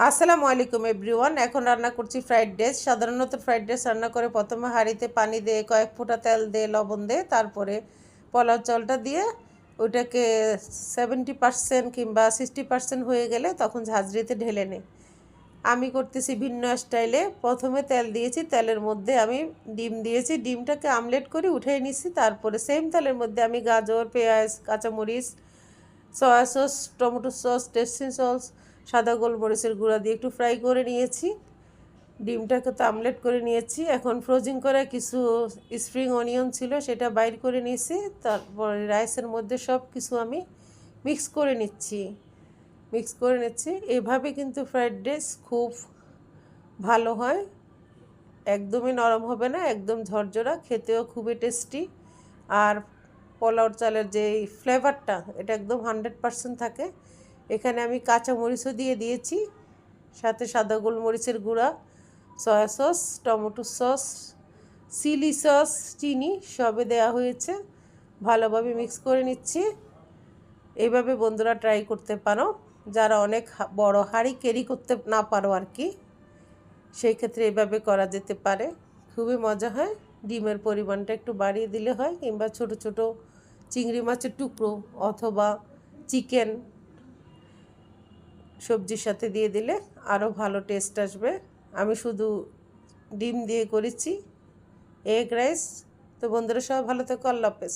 আসসালামু আলাইকুম এভরিওয়ান। এখন রান্না করছি ফ্রাইড রাইস। সাধারণত ফ্রাইড রাইস রান্না করে প্রথমে হাঁড়িতে পানি দিয়ে কয়েক ফোঁটা তেল দিয়ে লবণ দিয়ে তারপরে পোলাও চালটা দিয়ে ওইটাকে 70% কিংবা 60% হয়ে গেলে তখন ঝাঁঝরিতে ঢেলে নেই। আমি করতেছি ভিন্ন স্টাইলে। প্রথমে তেল দিয়েছি, তেলের মধ্যে আমি ডিম দিয়েছি, ডিমটাকে আমলেট করে উঠিয়ে নিছি। তারপরে সেম তেলের মধ্যে আমি গাজর, পেঁয়াজ, কাঁচামরিচ, soya sauce, tomato sauce, tasty sauce, সাদা গোলমরিচের গুঁড়া দিয়ে একটু ফ্রাই করে নিয়েছি। ডিমটাকে তো আমলেট করে নিয়েছি। এখন ফ্রোজিং করা কিছু স্প্রিং অনিয়ন ছিল, সেটা বাইর করে নিয়েছি। তারপরে রাইসের মধ্যে সব কিছু আমি মিক্স করে নিচ্ছি। এভাবে কিন্তু ফ্রাইড রাইস খুব ভালো হয়, একদমই নরম হবে না, একদম ঝরঝরা, খেতেও খুবই টেস্টি। আর পোলাও চালের যে ফ্লেভারটা এটা একদম 100% থাকে। এখানে আমি কাঁচামরিচও দিয়ে দিয়েছি, সাথে সাদা গোলমরিচের গুঁড়া, soya sauce, tomato sauce, chilli sauce, চিনি সবে দেওয়া হয়েছে। ভালোভাবে মিক্স করে নিচ্ছি। এইভাবে বন্ধুরা ট্রাই করতে পারো, যারা অনেক বড় হাঁড়ি ক্যারি করতে না পারো আর কি, সেই ক্ষেত্রে এভাবে করা যেতে পারে, খুবই মজা হয়। ডিমের পরিমাণটা একটু বাড়িয়ে দিলে হয়, কিংবা ছোট ছোট চিংড়ি মাছের টুকরো অথবা চিকেন সবজির সাথে দিয়ে দিলে আরও ভালো টেস্ট আসবে। আমি শুধু ডিম দিয়ে করেছি এগ রাইস। তো বন্ধুরা সবাই ভালো থেকো, আল্লাহ হাফেজ।